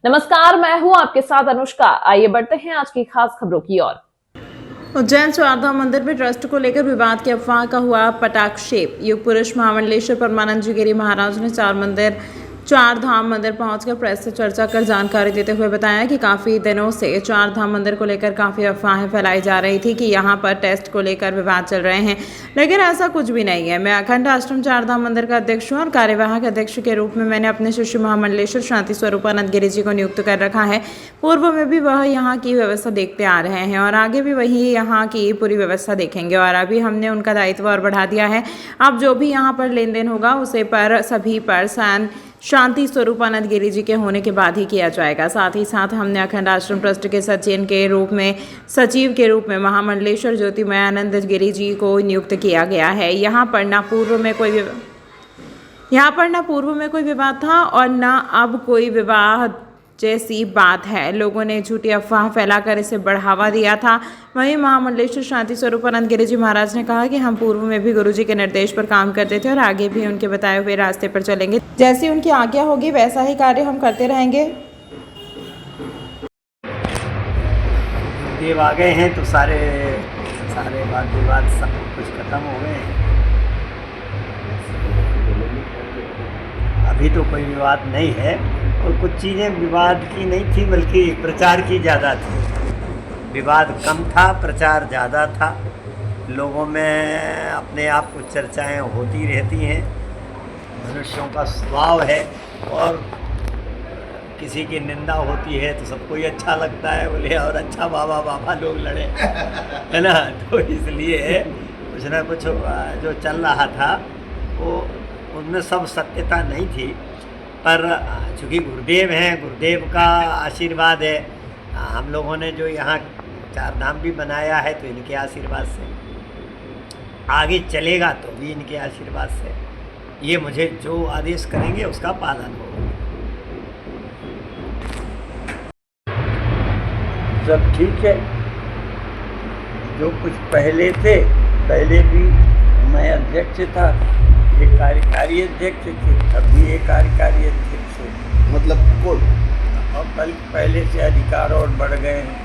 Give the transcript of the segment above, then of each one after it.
नमस्कार, मैं हूं आपके साथ अनुष्का। आइए बढ़ते हैं आज की खास खबरों की ओर। उज्जैन चारधाम मंदिर में ट्रस्ट को लेकर विवाद की अफवाह का हुआ पटाक्षेप। युग पुरुष महामंडलेश्वर परमानंद जी गिरी महाराज ने चार धाम मंदिर पहुंचकर प्रेस से चर्चा कर जानकारी देते हुए बताया कि काफी दिनों से चार धाम मंदिर को लेकर काफी अफवाहें फैलाई जा रही थी कि यहां पर टेस्ट को लेकर विवाद चल रहे हैं, लेकिन ऐसा कुछ भी नहीं है। मैं अखंड आश्रम चार धाम मंदिर का अध्यक्ष हूं और कार्यवाहक अध्यक्ष के रूप में मैंने अपने शिष्य महामंडलेश्वर शांति स्वरूपानंद गिरी जी को नियुक्त कर रखा है। पूर्व में भी वह यहाँ की व्यवस्था देखते आ रहे हैं और आगे भी वही यहाँ की पूरी व्यवस्था देखेंगे और अभी हमने उनका दायित्व और बढ़ा दिया है। अब जो भी यहाँ पर लेन देन होगा उसे पर सभी पर शांति स्वरूपानंद गिरी जी के होने के बाद ही किया जाएगा। साथ ही साथ हमने अखंड आश्रम ट्रस्ट के सचिव के रूप में महामंडलेश्वर ज्योतिमयानंद गिरी जी को नियुक्त किया गया है। यहाँ पर न पूर्व में कोई विवाद था और न अब कोई विवाद जैसी बात है। लोगों ने झूठी अफवाह फैलाकर इसे बढ़ावा दिया था। वहीं महामंडलेश्वर शांति स्वरूपानंद गिरी जी महाराज ने कहा कि हम पूर्व में भी गुरु जी के निर्देश पर काम करते थे और आगे भी उनके बताए हुए रास्ते पर चलेंगे। जैसी उनकी आज्ञा होगी वैसा ही कार्य हम करते रहेंगे। देव आ गए हैं तो सारे वाद विवाद सब कुछ खत्म हो गए हैं। अभी तो कोई विवाद नहीं है और कुछ चीज़ें विवाद की नहीं थी बल्कि प्रचार की ज़्यादा थी। विवाद कम था, प्रचार ज़्यादा था। लोगों में अपने आप कुछ चर्चाएं होती रहती हैं। मनुष्यों का स्वभाव है और किसी की निंदा होती है तो सबको ही अच्छा लगता है, बोले और अच्छा बाबा बाबा लोग लड़े है ना। तो इसलिए कुछ ना कुछ जो चल रहा था वो उनमें सब सत्यता नहीं थी, पर चूँकि गुरुदेव हैं, गुरुदेव का आशीर्वाद है। हम लोगों ने जो यहाँ चार धाम भी बनाया है तो इनके आशीर्वाद से, आगे चलेगा तो भी इनके आशीर्वाद से। ये मुझे जो आदेश करेंगे उसका पालन होगा। सब ठीक है। जो कुछ पहले थे, पहले भी मैं अध्यक्ष था, ये कार्यकारी अध्यक्ष थे, अभी ये कार्यकारी अध्यक्ष है। मतलब कौन? और पहले से अधिकार और बढ़ गए हैं।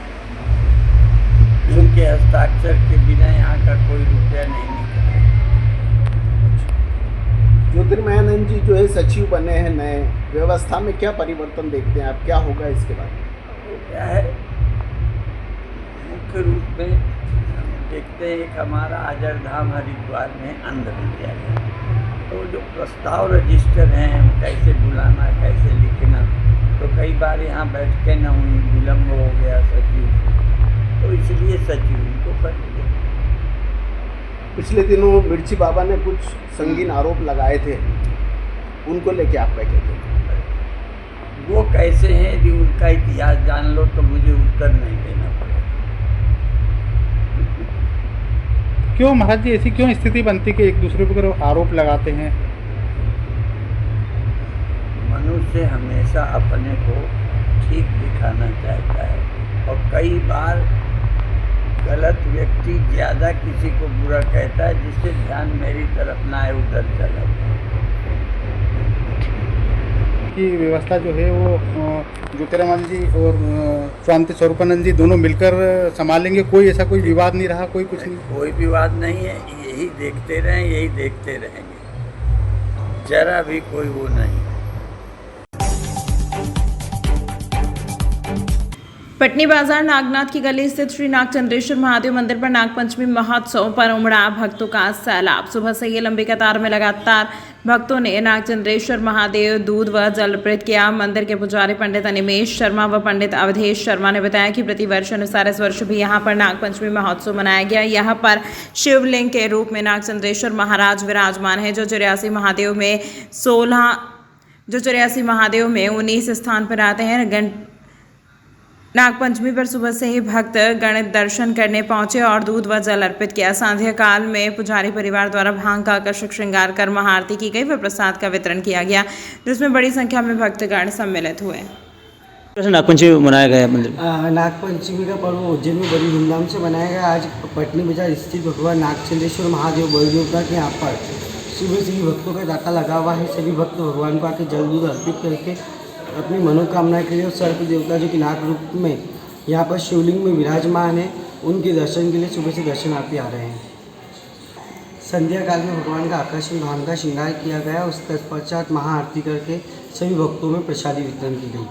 उनके हस्ताक्षर के बिना यहाँ का कोई रुपया नहीं निकले। ज्योतिर्मयानंद जी जो है सचिव बने हैं नए, व्यवस्था में क्या परिवर्तन देखते हैं आप? क्या होगा इसके बाद? क्या है, मुख्य रूप में हम देखते हैं कि हमारा अजरधाम हरिद्वार में अंदर किया गया। तो जो प्रस्ताव रजिस्टर हैं, कैसे बुलाना, कैसे लिखना, तो कई बार यहाँ बैठ के न हुई, विलम्ब हो गया सचिव, तो इसलिए सचिव उनको कर दिया। पिछले दिनों मिर्ची बाबा ने कुछ संगीन आरोप लगाए थे, उनको लेके आप क्या कहते हैं? वो कैसे हैं, यदि उनका इतिहास जान लो तो मुझे उत्तर नहीं देना पड़ेगा। क्यों महाराज जी ऐसी क्यों स्थिति बनती कि एक दूसरे पर आरोप लगाते हैं? मनुष्य हमेशा अपने को ठीक दिखाना चाहता है और कई बार गलत व्यक्ति ज़्यादा किसी को बुरा कहता है, जिससे ध्यान मेरी तरफ ना आए, उधर चला जाए। की व्यवस्था जो है वो ज्योतिरानंद जी और शांति स्वरूपानंद जी दोनों मिलकर संभालेंगे। कोई ऐसा कोई विवाद नहीं रहा, कोई कुछ नहीं? कोई विवाद नहीं है, यही देखते रहें, यही देखते रहेंगे, जरा भी कोई वो नहीं। पटनी बाजार नागनाथ की गली स्थित श्री नागचंद्रेश्वर महादेव मंदिर पर नागपंचमी महोत्सव पर उमड़ा भक्तों का सैलाब। सुबह से ही लंबी कतार में लगातार भक्तों ने नागचंद्रेश्वर महादेव दूध व जल अर्पित किया। मंदिर के पुजारी पंडित अनिमेश शर्मा व पंडित अवधेश शर्मा ने बताया कि प्रतिवर्ष अनुसार इस वर्ष भी यहाँ पर नागपंचमी महोत्सव मनाया गया। यहाँ पर शिवलिंग के रूप में नागचंद्रेश्वर महाराज विराजमान है, जो 84 महादेव में 19 स्थान पर आते हैं। नागपंचमी पर सुबह से ही भक्त गण दर्शन करने पहुंचे और दूध व जल अर्पित किया। सांध्य काल में पुजारी परिवार द्वारा भांग का आकर्षक श्रृंगार कर महाआरती की गई व प्रसाद का वितरण किया गया, जिसमें बड़ी संख्या में भक्तगण सम्मिलित हुए। नागपंचमी मनाया गया मंदिर में। नागपंचमी का पर्व उज्जैन में बड़ी धूमधाम से मनाया गया। आज पटनी बाजार स्थित भगवान नागचंद्रेश्वर महादेव बलदेवता के यहाँ पर सुबह से ही भक्तों का तांता लगा हुआ है। सभी भक्त भगवान को आके जल दूध अर्पित करके अपनी मनोकामना के लिए उस सर्प देवता जो कि नाग रूप में यहाँ पर शिवलिंग में विराजमान है, उनके दर्शन के लिए सुबह से दर्शनार्थी आ रहे हैं। संध्या काल में भगवान का आकर्षण वाहन का श्रृंगार किया गया। उस तत्पश्चात महाआरती करके सभी भक्तों में प्रसादी वितरण की गई।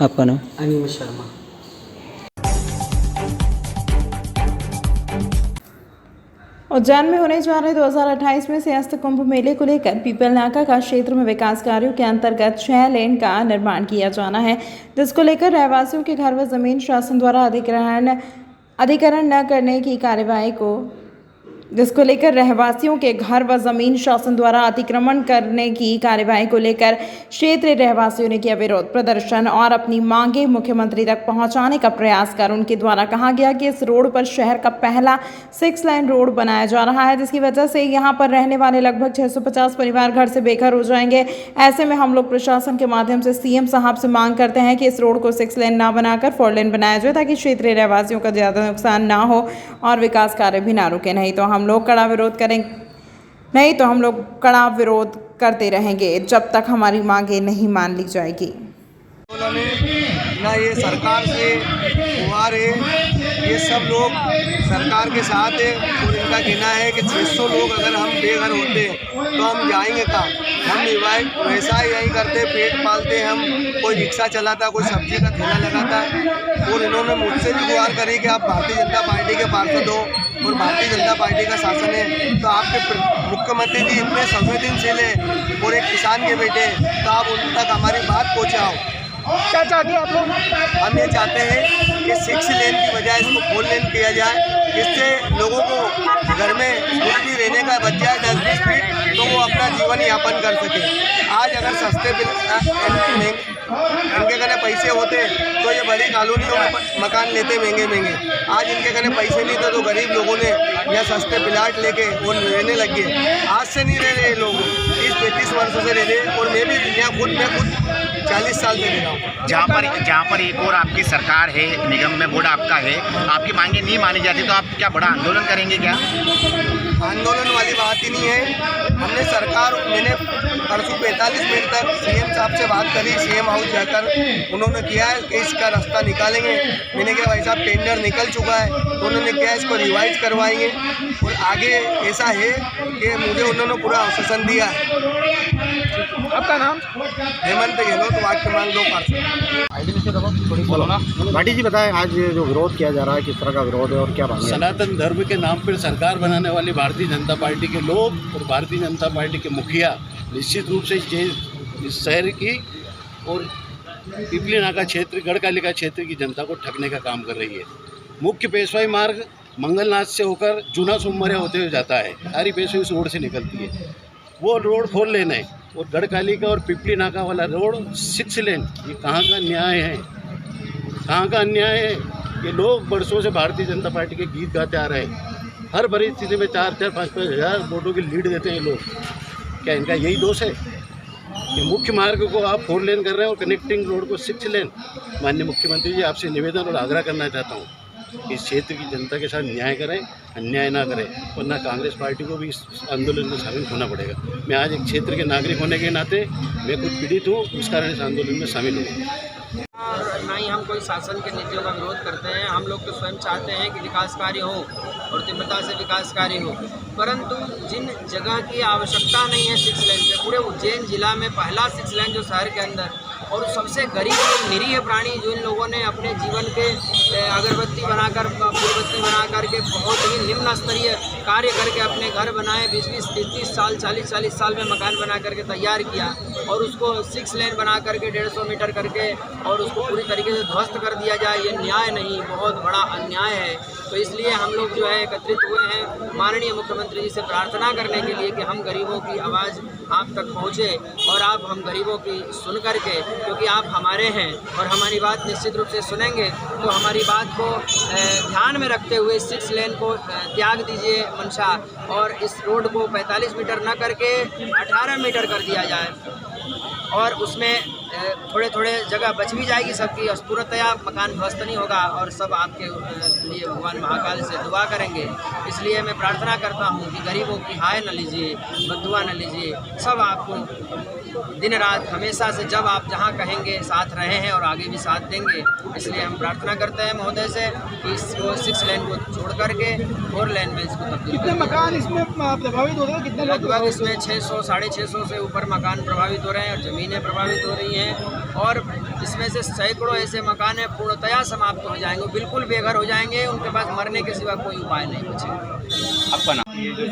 आपका नाम? अनिमेष शर्मा। उज्जैन में होने जा रहे 2028 में सिंहस्थ कुंभ मेले को लेकर पीपल नाका का क्षेत्र में विकास कार्यों के अंतर्गत 6 लेन का निर्माण किया जाना है, जिसको लेकर रहवासियों के घर व जमीन शासन द्वारा अधिग्रहण न करने की कार्यवाही को जिसको लेकर रहवासियों के घर व जमीन शासन द्वारा अतिक्रमण करने की कार्यवाही को लेकर क्षेत्रीय रहवासियों ने किया विरोध प्रदर्शन और अपनी मांगे मुख्यमंत्री तक पहुंचाने का प्रयास कर उनके द्वारा कहा गया कि इस रोड पर शहर का पहला 6 लाइन रोड बनाया जा रहा है, जिसकी वजह से यहां पर रहने वाले लगभग 650 परिवार घर से बेघर हो जाएंगे। ऐसे में हम लोग प्रशासन के माध्यम से सीएम साहब से मांग करते हैं कि इस रोड को 6 लेन ना बनाकर 4 लेन बनाया जाए, ताकि क्षेत्रीय रहवासियों का ज़्यादा नुकसान ना हो और विकास कार्य भी ना रुके। नहीं तो हम लोग कड़ा विरोध करते रहेंगे जब तक हमारी मांगे नहीं मान ली जाएगी। ना ये सरकार से कुमार है, ये सब लोग सरकार के साथ है और इनका कहना है कि 600 लोग अगर हम बेघर होते तो हम जाएंगे कहाँ? हम वैसा ही यही करते, पेट पालते, हम कोई रिक्शा चलाता, कोई सब्जी का ठेला लगाता। और इन्होंने मुझसे भी गुहार करी कि आप भारतीय जनता पार्टी के पार्षद हो और भारतीय जनता पार्टी का शासन है, तो आपके मुख्यमंत्री जी इतने संवेदनशील है और एक किसान के बेटे, तो आप उन तक हमारी बात पहुँचाओ। क्या चाहते हैं आप लोग? हम ये चाहते हैं कि 6 लेन की बजाय इसको 4 लेन किया जाए, जिससे लोगों को घर में स्कूटी रहने का बच जाए 10-20 फीट, तो वो अपना जीवन यापन कर सके। आज अगर सस्ते इनके कने पैसे होते तो ये बड़ी कॉलोनियों में मकान लेते महंगे। आज इनके कने पैसे नहीं थे तो गरीब लोगों ने यहाँ सस्ते प्लाट लेके और रहने लग गए। आज से नहीं रह रहे लोग, 30-35 वर्षों से रह रहे, और मैं भी यहाँ खुद 40 साल से रह रहा हूँ। जहाँ पर एक और आपकी सरकार है, निगम में बोर्ड आपका है, आपकी मांगे नहीं मानी जाती तो आप क्या बड़ा आंदोलन करेंगे क्या? आंदोलन वाली बात ही नहीं है। मैंने परसों 45 मिनट तक सीएम साहब से बात करी, सीएम हाउस जाकर उन्होंने किया है कि इसका रास्ता निकालेंगे। मैंने कहा भाई साहब टेंडर निकल चुका है, तो उन्होंने किया इसको रिवाइज करवाएंगे और आगे ऐसा है कि मुझे उन्होंने पूरा आश्वासन दिया है। आपका नाम? हेमंत गहलोत, वार्ड क्रमांक 2 पार्षद। भाटी जी बताएं, आज जो विरोध किया जा रहा है किस तरह का विरोध है और क्या बात है? सनातन धर्म के नाम पर सरकार बनाने वाली भारतीय जनता पार्टी के लोग और भारतीय जनता पार्टी के मुखिया निश्चित रूप से इस शहर की और पिपली नाका क्षेत्र, गढ़कालिका क्षेत्र की जनता को ठगने का काम कर रही है। मुख्य पेशवाई मार्ग मंगलनाथ से होकर जूना सोमवार होते हुए जाता है, सारी पेशवाई उस रोड से निकलती है। वो रोड 4 लेन है और गढ़कालिका और पिपली नाका वाला रोड 6 लेन। ये कहाँ का न्याय है? कहाँ का अन्याय है? ये लोग बरसों से भारतीय जनता पार्टी के गीत गाते आ रहे हैं। हर परिस्थिति में 4-4, 5-5 हज़ार वोटों की लीड देते हैं लोग। क्या इनका यही दोष है कि मुख्य मार्ग को आप 4 लेन कर रहे हैं और कनेक्टिंग रोड को 6 लेन? माननीय मुख्यमंत्री जी, आपसे निवेदन और आग्रह करना चाहता हूँ कि इस क्षेत्र की जनता के साथ न्याय करें, अन्याय ना करें, वरना कांग्रेस पार्टी को भी इस आंदोलन में शामिल होना पड़ेगा। मैं आज एक क्षेत्र के नागरिक होने के नाते मैं खुद पीड़ित हूँ, इस कारण इस आंदोलन में शामिल हूँ। ना ही हम कोई शासन के नीतियों का विरोध करते हैं। हम लोग तो स्वयं चाहते हैं कि विकास कार्य हो और तीव्रता से विकास कार्य हो, परंतु जिन जगह की आवश्यकता नहीं है 6 लेन पे, पूरे उज्जैन जिला में पहला 6 लेन जो शहर के अंदर, और सबसे गरीब और निरीह प्राणी जो इन लोगों ने अपने जीवन के अगरबत्ती बनाकर, फूलबत्ती बना करके बहुत ही निम्न स्तरीय कार्य करके अपने घर बनाए, 20-20, 30-30 साल, 40-40 साल में मकान बना करके तैयार किया, और उसको 6 लेन बना करके 150 मीटर करके और उसको पूरी तरीके से ध्वस्त कर दिया जाए, ये न्याय नहीं, बहुत बड़ा अन्याय है। तो इसलिए हम लोग जो है एकत्रित हुए हैं माननीय मुख्यमंत्री जी से प्रार्थना करने के लिए कि हम गरीबों की आवाज़ आप तक पहुँचे और आप हम गरीबों की सुन करके, क्योंकि आप हमारे हैं और हमारी बात निश्चित रूप से सुनेंगे, तो हमारी बात को ध्यान में रखते हुए 6 लेन को त्याग दीजिए मंशा, और इस रोड को 45 मीटर न करके 18 मीटर कर दिया जाए, और उसमें थोड़े थोड़े जगह बच भी जाएगी सबकी, और पूर्णतया मकान ध्वस्त नहीं होगा, और सब आपके लिए भगवान महाकाल से दुआ करेंगे। इसलिए मैं प्रार्थना करता हूँ कि गरीबों की हाय न लीजिए, बद्दुआ न लीजिए, सब आपको दिन रात हमेशा से जब आप जहाँ कहेंगे साथ रहे हैं और आगे भी साथ देंगे। इसलिए हम प्रार्थना करते हैं महोदय से कि इसको 6 लेन को छोड़ करके 4 लेन में इसको तब्दील कितने मकान इसमें प्रभावित हो रहे हैं? कितने लोग लगभग इसमें 600 650 से ऊपर मकान प्रभावित हो रहे हैं और ज़मीनें प्रभावित हो रही हैं, और इसमें से सैकड़ों ऐसे मकान हैं पूर्णतया समाप्त हो जाएंगे, बिल्कुल बेघर हो जाएंगे, उनके पास मरने के सिवा कोई उपाय नहीं बचेगा। आपका नाम? ये जो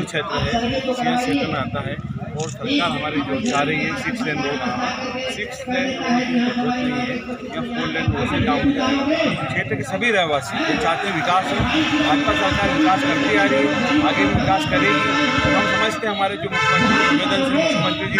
क्षेत्र है सीएस क्षेत्र में आता है, और सरकार हमारी जो चाह रही है 6 लेन रोड बनाना, 6 लेन रोड की जरूरत नहीं है, या 4 लेन रोड से काम हो जाएगा। क्षेत्र के सभी रहवासी ये चाहते हैं विकास हो, भाजपा सरकार विकास करती आ रही है, आगे भी विकास करेगी। हम समझते हैं हमारे जो मुख्यमंत्री संवेदनशील मुख्यमंत्री जी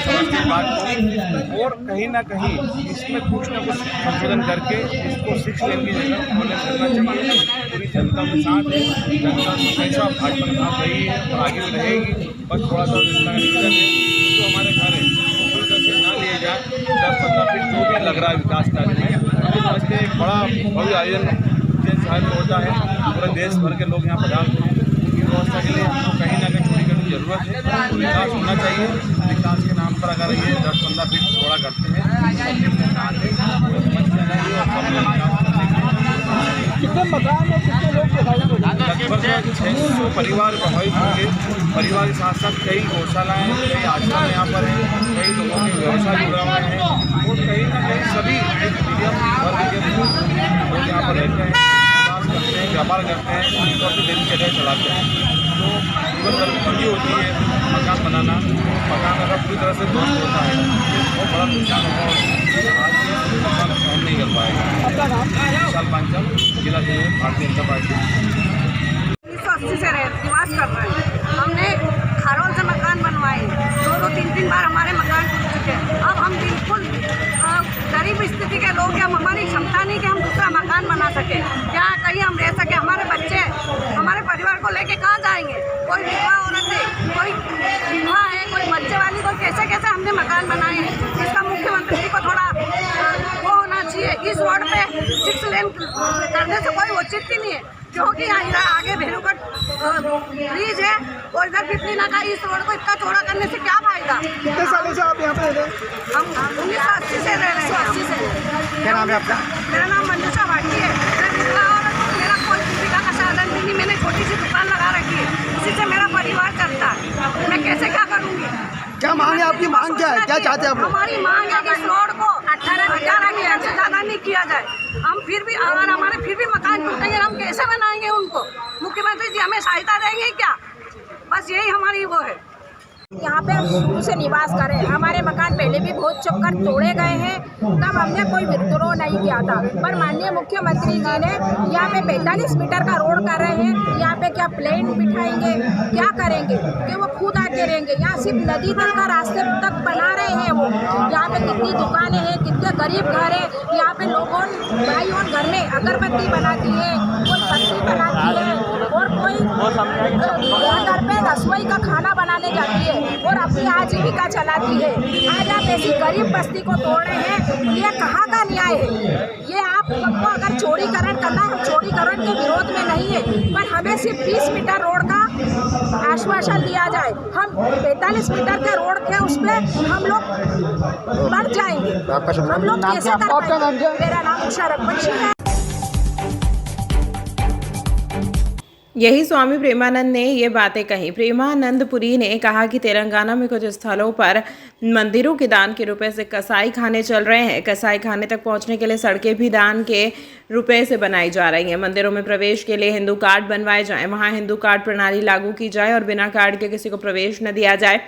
समझते हैं बात को, और कहीं ना कहीं इसमें कुछ ना कुछ संशोधन करके इसको 6 लेन की जगह 4 लेन करना चाहिए। पूरी जनता के साथ है, जनता हमेशा भाजपा के साथ रही है और आगे भी रहेगी। बस थोड़ा सा जनता का निवेदन है जो हमारे घर है पूरी तरह से ना लिए जाए, 10-15 फीट जो भी लग रहा है विकास कार्य में। हम समझते हैं एक बड़ा भव्य आयोजन उज्जैन शहर में होता है, पूरे देश भर के लोग यहाँ पधारते हैं। उनकी व्यवस्था के लिए हमको कहीं ना कहीं छोटी करने की जरूरत है, विकास होना चाहिए। विकास के नाम पर अगर ये 10-15 फीट थोड़ा करते हैं, कितने मकान में कितने लोग प्रभावित हो जाएंगे? लगभग 600 परिवार प्रभावित होंगे। परिवार के साथ साथ कई गौशालाएँ, कई आश्रम यहाँ पर हैं, कई लोगों के व्यवसाय जुड़ा हुए हैं, और कहीं ना कहीं सभी मीडियम वर्ग के लोग यहाँ पर रहते हैं, निवास करते हैं, व्यापार करते हैं, तो अपनी दिनचर्या चलाते हैं। तो जीवन बंदी होती है मकान बनाना, मकान अगर पूरी तरह से ध्वस्त होता है तो बहुत बड़ा नुकसान होगा, आज नुकसान सहन नहीं कर पाएगा। विशाल पांचाल, जिला भारतीय जनता पार्टी। 1980 से निवास कर रहे हैं। हमने खारोल से मकान बनवाए, 2-3 बार हमारे मकान टूट चुके हैं। अब हम बिल्कुल गरीब स्थिति के लोग हैं, हमारी क्षमता नहीं कि हम दूसरा मकान बना सके, या कहीं हम रह सके। हमारे बच्चे हमारे परिवार को लेके कहाँ जाएंगे? कोई विधवा औरत है, कोई विधवा है, कोई बच्चे वाली, तो कैसे कैसे हमने मकान बनाए हैं। इसका मुख्यमंत्री जी को थोड़ा वो होना चाहिए। इस रोड पे 6 लेन करने से कोई औचित्य नहीं है, क्योंकि यहाँ आगे भेरूगढ़ ब्रिज है और इधर पिपली नाका, इस रोड को इतना चौड़ा करने से क्या फायदा? कितने सालों से आप यहाँ पे रह रहे हैं? हम 1980 से रह रहे हैं। क्या नाम है आपका? मेरा नाम मंजूषा भाटी है। मैं विधवा औरत हूँ, मेरा कोई जीविका का साधन भी नहीं, मैंने छोटी सी दुकान लगा रखी है, उसी से मेरा परिवार चलता है। मैं कैसे क्या करूँगी? क्या मांग है आपकी? मांग क्या है? क्या चाहते हैं आप? हमारी मांग है कि इस रोड को 18,000 से ज़्यादा नहीं किया जाए। हम फिर भी अगर हमारे फिर भी मकान टूटेंगे, हम कैसे बनाएंगे उनको? मुख्यमंत्री जी हमें सहायता देंगे क्या? बस यही हमारी वो है। यहाँ पे हम शुरू से निवास करें। हमारे मकान पहले भी बहुत चक्कर तोड़े गए हैं, तब हमने कोई विद्रोह नहीं किया था, पर माननीय मुख्यमंत्री जी ने यहाँ पे 45 मीटर का रोड कर रहे हैं। यहाँ पे क्या प्लेन बिठाएंगे, क्या करेंगे कि वो खुद आके रहेंगे? यहाँ सिर्फ नदी तक का रास्ते तक बना रहे हैं वो। यहाँ पे कितनी दुकानें हैं, कितने गरीब घर है। यहाँ पे लोगों भाई और घर में अगरबत्ती बनाती है, कोई पत्ती बनाती है, और कोई घर पे रसोई का खाना बनाने जाती है और अपनी आजीविका चलाती है। आज आप ऐसी गरीब बस्ती को तोड़ रहे हैं, ये कहाँ का न्याय है? ये आपको अगर चौड़ीकरण करना है, हम चौड़ीकरण के विरोध में नहीं है, पर हमें सिर्फ 20 मीटर रोड का आश्वासन दिया जाए। हम 45 मीटर के रोड के उस पर हम लोग बढ़ जाएंगे। हम लोग कैसे कर पाएंगे? मेरा नाम उषा रघुवंशी है। यही स्वामी प्रेमानंद ने ये बातें कही। प्रेमानंदपुरी ने कहा कि तेलंगाना में कुछ स्थलों पर मंदिरों के दान के रुपए से कसाई खाने चल रहे हैं। कसाई खाने तक पहुंचने के लिए सड़कें भी दान के रुपए से बनाई जा रही हैं। मंदिरों में प्रवेश के लिए हिंदू कार्ड बनवाए जाएं, वहां हिंदू कार्ड प्रणाली लागू की जाए और बिना कार्ड के किसी को प्रवेश न दिया जाए।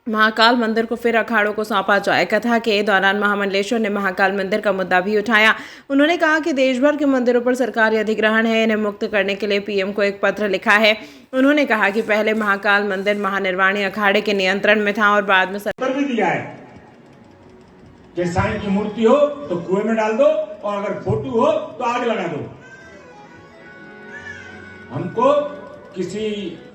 महाकाल मंदिर को फिर अखाड़ों को सौंपा जाए। कथा के दौरान महामंडलेश्वर ने महाकाल मंदिर का मुद्दा भी उठाया। उन्होंने कहा कि देश भर के मंदिरों पर सरकारी अधिग्रहण है, इन्हें मुक्त करने के लिए पीएम को एक पत्र लिखा है। उन्होंने कहा कि पहले महाकाल मंदिर महानिर्वाणी अखाड़े के नियंत्रण में था और बाद में सरकार भी दिया है कि साईं की मूर्ति हो तो कुएं में डाल दो और अगर फोटो हो तो आग लगा दो। हमको किसी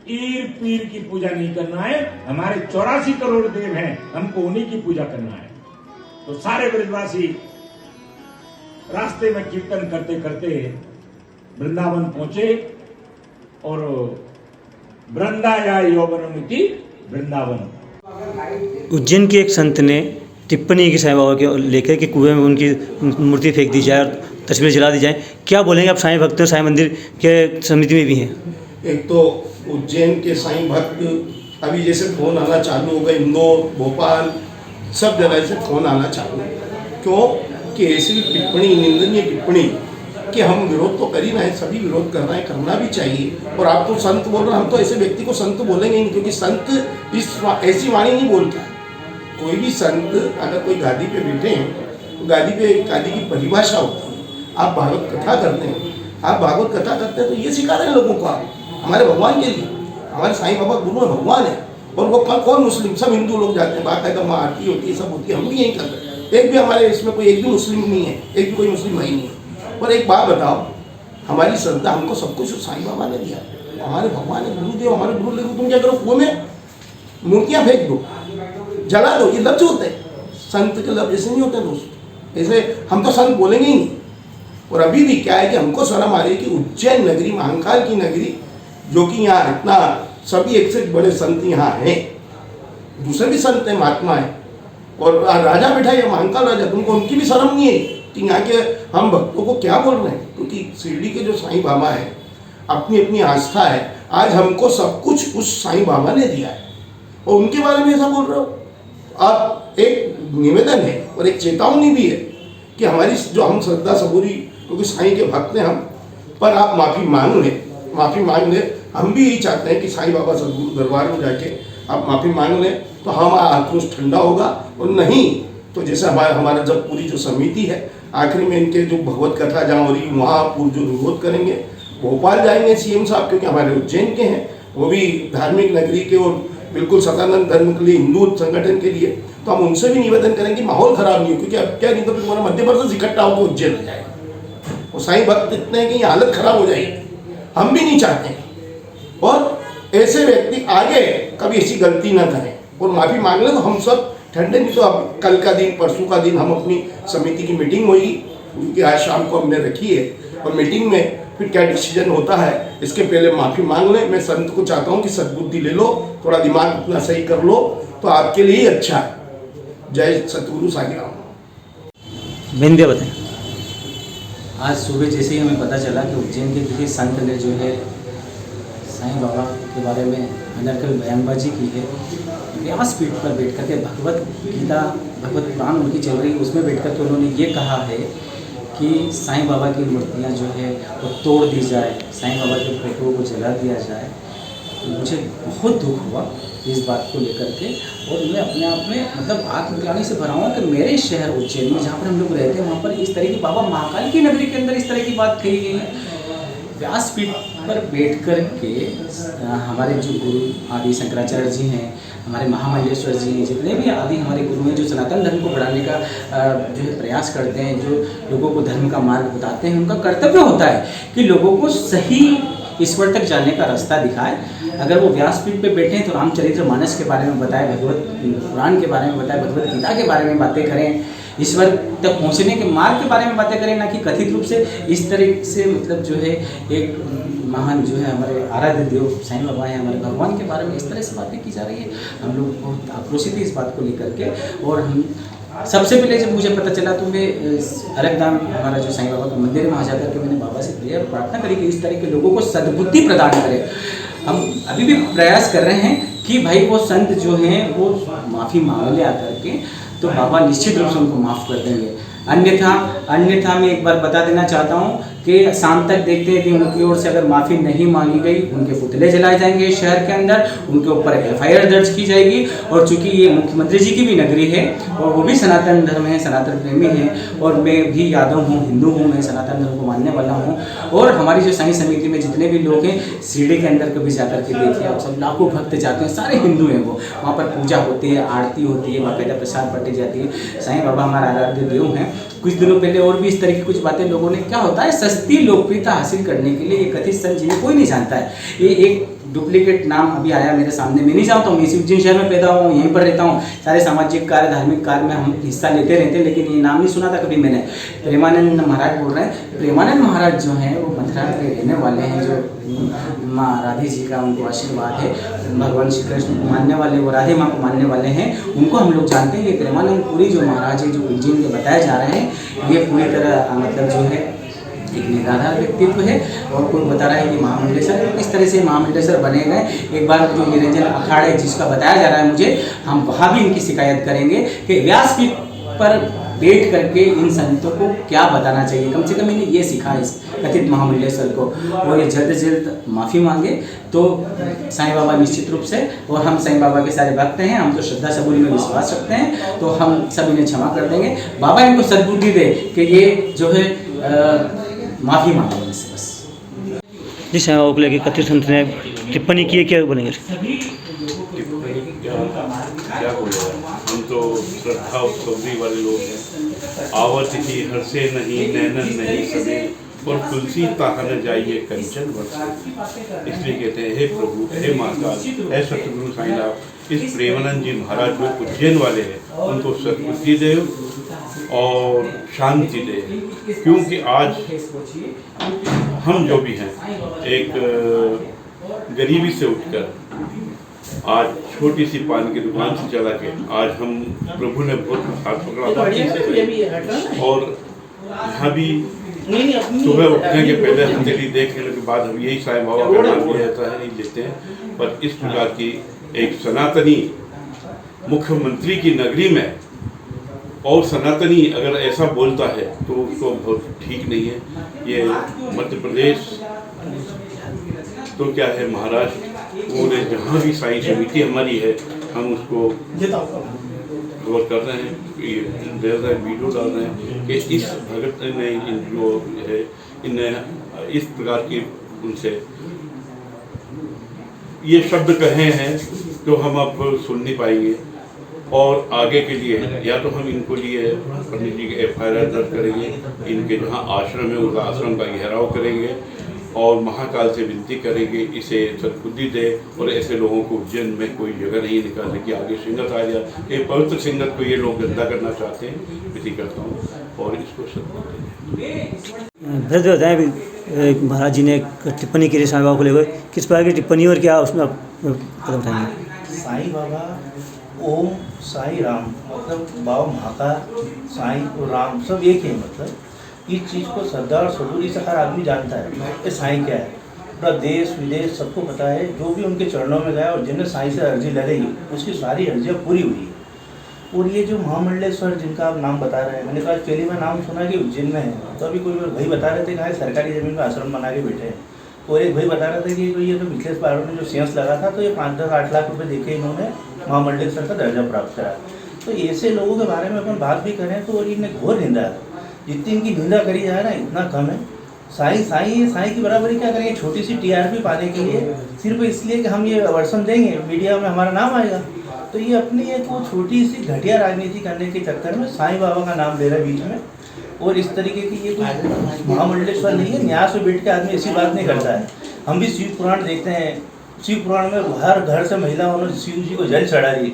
ईर पीर की पूजा नहीं करना है, हमारे 84 करोड़ देव हैं, हमको उन्हीं की पूजा करना है। तो सारे ब्रजवासी रास्ते में कीर्तन करते करते वृंदावन पहुंचे और वृंदाया यौवनमिति वृंदावन। उज्जैन के एक संत ने टिप्पणी की साईं बाबा के लेकर के कुएं में उनकी मूर्ति फेंक दी जाए और तस्वीर जला दी जाए, क्या बोलेंगे आप? साईं भक्त साईं मंदिर के समिति में भी हैं। एक तो उज्जैन के साईं भक्त अभी जैसे फ़ोन आना चालू हो गए, इंदौर, भोपाल, सब जगह से फ़ोन आना चालू है। क्यों कि ऐसी टिप्पणी, निंदनीय टिप्पणी कि हम विरोध तो कर ही रहे हैं, सभी विरोध कर रहे हैं, करना भी चाहिए। और आप तो संत बोल रहे हैं, हम तो ऐसे व्यक्ति को संत बोलेंगे नहीं, क्योंकि संत ऐसी वाणी नहीं बोलता। कोई भी संत अगर कोई गादी पे बैठे हैं तो गादी की परिभाषा होती है। आप भागवत कथा करते हैं, तो ये सिखा रहे हैं लोगों को आप, हमारे भगवान के लिए। हमारे साईं बाबा गुरु है, भगवान है। और वो कौन मुस्लिम, सब हिंदू लोग जाते हैं, बाकायदा वहाँ आरती होती है, सब होती है, हम भी यही कर रहे हैं। एक भी हमारे इसमें कोई एक भी मुस्लिम नहीं है, एक भी कोई मुस्लिम भाई नहीं है। और एक बात बताओ, हमारी श्रद्धा, हमको सब कुछ साईं बाबा ने दिया, हमारे भगवान है, गुरुदेव, हमारे गुरु लेकर तुम क्या करो, कुएं में मूर्तियाँ फेंक दो, जला दो, ये लफ्ज होते हैं। संत के लफ्ज ऐसे नहीं होते दोस्त, ऐसे हम तो संत बोलेंगे ही नहीं। और अभी भी क्या है कि हमको शर्म आ रही है कि उज्जैन नगरी, महाकाल की नगरी, जो कि यहाँ इतना सभी एक से बड़े संत यहाँ हैं, दूसरे भी संत हैं, महात्मा हैं, और राजा बैठा है महाकाल राजा, तुमको उनकी भी शर्म नहीं है कि यहाँ के हम भक्तों को क्या बोल रहे हैं? क्योंकि शिरडी के जो साईं बाबा है, अपनी अपनी आस्था है। आज हमको सब कुछ उस साईं बाबा ने दिया है और उनके बारे में ऐसा बोल रहे हो आप। एक निवेदन है और एक चेतावनी भी है कि हमारी जो हम श्रद्धा सबूरी, क्योंकि साईं के भक्त हैं हम, पर आप माफ़ी मांग लें। हम भी यही चाहते हैं कि साईं बाबा सदगुरु दरबार में जाके आप माफ़ी मांग लें, तो हमारा आक्रोश ठंडा होगा। और नहीं तो जैसे हमारा जब पूरी जो समिति है, आखिरी में इनके जो भगवत कथा जहाँ हो रही वहाँ जो विरोध करेंगे। भोपाल जाएंगे सीएम साहब, क्योंकि हमारे उज्जैन के हैं, वो भी धार्मिक नगरी के और बिल्कुल सनातन धर्म के लिए, हिंदू संगठन के लिए, तो हम उनसे भी निवेदन करेंगे माहौल खराब नहीं हो, क्योंकि अब क्या नहीं तो फिर हमारा मध्य प्रदेश इकट्ठा होकर उज्जैन हो जाएगा। और साईं भक्त इतने हैं कि ये हालत खराब हो जाएगी, हम भी नहीं चाहते हैं। और ऐसे व्यक्ति आगे कभी ऐसी गलती ना करें और माफ़ी मांग लें, तो हम सब ठंडे। नहीं तो अब कल का दिन, परसों का दिन हम अपनी समिति की मीटिंग होगी, क्योंकि आज शाम को हमने रखी है, और मीटिंग में फिर क्या डिसीजन होता है, इसके पहले माफ़ी मांग लें। मैं संत को चाहता हूँ कि सद्बुद्धि ले लो, थोड़ा दिमाग अपना सही कर लो, तो आपके लिए ही अच्छा है। जय सतगुरु साईं। बिंदिया बताएं। आज सुबह जैसे ही हमें पता चला कि उज्जैन के किसी संत ने जो है साईं बाबा के बारे में अनर्गल बयानबाजी की है, व्यासपीठ पर बैठ कर के भगवत गीता, भगवत पुराण उनकी चल रही, उसमें बैठ कर के उन्होंने ये कहा है कि साईं बाबा की मूर्तियाँ जो है वो तोड़ दी जाए, साईं बाबा के फोटो को जला दिया जाए। मुझे बहुत दुख हुआ इस बात को लेकर के, और मैं अपने आप में मतलब आत्मग्लानि से भरा हूँ कि मेरे शहर उज्जैन में, जहाँ पर हम लोग रहते हैं, वहाँ पर इस तरह की, बाबा महाकाल की नगरी के अंदर इस तरह की बात कही गई है। व्यासपीठ पर बैठ कर के हमारे जो गुरु आदि शंकराचार्य जी हैं, हमारे महामंडलेश्वर जी हैं, जितने भी आदि हमारे गुरु हैं, जो सनातन धर्म को बढ़ाने का जो है प्रयास करते हैं, जो लोगों को धर्म का मार्ग बताते हैं, उनका कर्तव्य होता है कि लोगों को सही ईश्वर तक जाने का रास्ता दिखाए। अगर वो व्यासपीठ पे बैठे हैं तो रामचरितमानस के बारे में बताएं, भगवत पुराण के बारे में बताएं, भगवत गीता के बारे में बातें करें, ईश्वर तक पहुंचने के मार्ग के बारे में बातें करें, ना कि कथित रूप से इस तरह से मतलब जो है एक महान जो है हमारे आराध्य देव साईं बाबा हैं, हमारे भगवान के बारे में इस तरह से बातें की जा रही है। हम लोग बहुत आक्रोशित हैं इस बात को लेकर के। और हम सबसे पहले जब मुझे पता चला तो मैं अलगदाम हमारा जो साईं बाबा का मंदिर है, वहाँ जाकर के मैंने बाबा से प्रेयर प्रार्थना करी कि इस तरह के लोगों को सद्बुद्धि प्रदान करें। हम अभी भी प्रयास कर रहे हैं कि भाई वो संत जो हैं वो माफ़ी मांग ले आकर के, तो बाबा निश्चित रूप से उनको माफ़ कर देंगे। अन्यथा मैं एक बार बता देना चाहता हूँ कि शाम तक देखते हैं कि उनकी ओर से अगर माफ़ी नहीं मांगी गई, उनके पुतले जलाए जाएंगे शहर के अंदर, उनके ऊपर FIR दर्ज की जाएगी। और चूंकि ये मुख्यमंत्री जी की भी नगरी है और वो भी सनातन धर्म है, सनातन प्रेमी हैं, और मैं भी यादव हूँ, हिंदू हूँ, मैं सनातन धर्म को मानने वाला हूँ। और हमारी जो साईं समिति में जितने भी लोग हैं, शिरडी के अंदर कभी जाकर के देखिए आप, सब लाखों भक्त जाते हैं, सारे हिंदू हैं वो, वहाँ पर पूजा होती है, आरती होती है, बाकायदा प्रसाद बटी जाती है। साईं बाबा हमारा आराध्य देव हैं। कुछ दिनों पहले और भी इस तरह की कुछ बातें लोगों ने, क्या होता है, सस्ती लोकप्रियता हासिल करने के लिए ये कथित संत जिन्हें कोई नहीं जानता है, ये एक डुप्लीकेट नाम अभी आया मेरे सामने। मैं नहीं चाहता हूँ, मैं इसी उज्जैन शहर में पैदा हुआ हूँ, यहीं पर रहता हूँ, सारे सामाजिक कार्य धार्मिक कार्य में हम हिस्सा लेते रहते हैं, लेकिन ये नाम नहीं सुना था कभी मैंने। प्रेमानंद महाराज बोल रहे हैं। प्रेमानंद महाराज जो हैं वो मथुरा के रहने वाले हैं, जो माँ राधे जी का उनको आशीर्वाद है, भगवान श्री कृष्ण को मानने वाले, वो राधे माँ को मानने वाले हैं, उनको हम लोग जानते हैं। ये प्रेमानंद पुरी जो महाराज है, जो उज्जैन के बताए जा रहे हैं, ये पूरी तरह मतलब जो है एक निराधार व्यक्तित्व है। और कोई बता रहा है कि महामंडलेश्वर, किस तरह से महामंडलेश्वर बने गए। एक बार जो निरंजन अखाड़ा है जिसका बताया जा रहा है मुझे, हम वहाँ भी इनकी शिकायत करेंगे कि व्यासपीठ पर बैठ करके इन संतों को क्या बताना चाहिए। कम से कम इन्हें ये सिखा इस कथित महामंडलेश्वर को, और ये जल्द से जल्द माफ़ी मांगे तो साईं बाबा निश्चित रूप से, और हम साईं बाबा के सारे भक्त हैं, हम तो श्रद्धा सबूरी में विश्वास रखते हैं, तो हम सब इन्हें क्षमा कर देंगे। बाबा इनको सद्बुद्धि दे कि ये जो है माफ़ी मांगे इनसे बस। जी साईं बाबा को लेकर कथित संत ने टिप्पणी की है, क्या बोलेंगे? क्या बोलेगा, हम तो श्रद्धा और सबरी वाले लोग हैं। आवत ही हर्षे नहीं नैनन नहीं सने, और तुलसी ताहा न जाइए कंचन वर्ष। इसलिए कहते हैं हे प्रभु, हे माता, हे सतगुरु साईंनाथ, इस प्रेमानंद जी महाराज जो उज्जैन वाले हैं, उनको सद्बुद्धि दे और शांति दे। क्योंकि आज हम जो भी हैं, एक गरीबी से उठकर आज छोटी सी पान की दुकान से चला के आज हम प्रभु ने बहुत हाथ पकड़ा था। और यहाँ भी सुबह उठने के पहले हथेली देखने के बाद हम यही साईं बाबा का नाम लिया जाता है, नहीं लेते हैं। पर इस प्रकार की एक सनातनी मुख्यमंत्री की नगरी में, और सनातनी अगर ऐसा बोलता है तो उसको बहुत ठीक नहीं है। ये मध्य प्रदेश तो क्या है, महाराष्ट्र, पूरे जहाँ भी साईं समिति हमारी है, हम उसको गौर कर रहे हैं, ये वीडियो डाल रहे हैं कि इस भगत ने जो है इन्हें इस प्रकार की उनसे ये शब्द कहे हैं तो हम अब सुन नहीं पाएंगे। और आगे के लिए या तो हम इनको लिए पंडित जी के FIR दर्ज करेंगे, इनके जहाँ आश्रम है उनका आश्रम का घेराव करेंगे, और महाकाल से विनती करेंगे इसे सद्बुद्धि दे, और ऐसे लोगों को उज्जैन में कोई जगह नहीं निकालने की। आगे सिंगत आ जाए, ये पवित्र सिंगत को ये लोग गंदा करना चाहते हैं, विधि करता हूँ, और इसको सद्बुद्धि दे। फिर जो बताएं, महाराज जी ने टिप्पणी की साईं बाबा को लेकर, किस प्रकार की टिप्पणी और क्या उसमें आप कदम उठाएंगे? साईं बाबा ओम साईं राम, मतलब बाबा महाकाल, साईं और राम सब एक है। मतलब इस चीज़ को श्रद्धा और सबूरी से हर आदमी जानता है कि साईं क्या है। पूरा देश विदेश सबको पता है, जो भी उनके चरणों में गया और जिन्हें साईं से अर्जी लगाई उसकी सारी अर्जियाँ पूरी हुई है। और ये जो महामंडलेश्वर जिनका आप नाम बता रहे हैं, मैंने कहा पहली बार नाम सुना कि उज्जैन में है, तो अभी कोई भाई बता रहे थे कहा सरकारी ज़मीन पर आश्रम बना के बैठे हैं। और एक भाई बता रहा था कि ये तो पिछले बार में जो सेंस लगा था तो ये 5-10-8 लाख रुपये देके इन्होंने महामंडलेश्वर का दर्जा प्राप्त करा। तो ऐसे लोगों के बारे में अपन बात भी करें तो इन्हें घोर निंदा है। जितनी इनकी निंदा करी जाए ना इतना कम है। साईं की बराबरी क्या करेंगे, छोटी सी TRP पाने के लिए, सिर्फ इसलिए कि हम ये वर्षन देंगे मीडिया में हमारा नाम आएगा। तो ये अपनी एक वो छोटी सी घटिया राजनीति करने के चक्कर में साईं बाबा का नाम ले रहा है बीच में। और इस तरीके की ये कोई महामंडलेश्वर नहीं है। न्यास में बैठ के आदमी ऐसी बात नहीं करता है। हम भी शिव पुराण देखते हैं, शिव पुराण में हर घर से महिलाओं ने शिव जी को जल चढ़ा दी,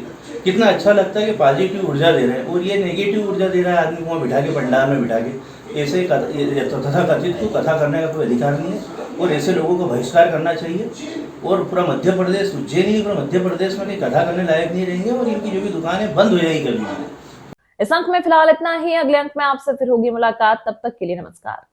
कितना अच्छा लगता है कि पॉजिटिव ऊर्जा दे रहे हैं। और ये नेगेटिव ऊर्जा दे रहा है आदमी को वहाँ बिठा के, पंडाल में बिठा के। ऐसे तथा कथित को कथा करने का कोई अधिकार नहीं है, और ऐसे लोगों को बहिष्कार करना चाहिए। और पूरा मध्य प्रदेश, उज्जैन ही पूरा मध्य प्रदेश में कहीं कथा करने लायक नहीं रहेंगे, और इनकी जो भी दुकानें बंद हो जाएगी कभी। इस अंक में फिलहाल इतना ही। अगले अंक में आपसे फिर होगी मुलाकात, तब तक के लिए नमस्कार।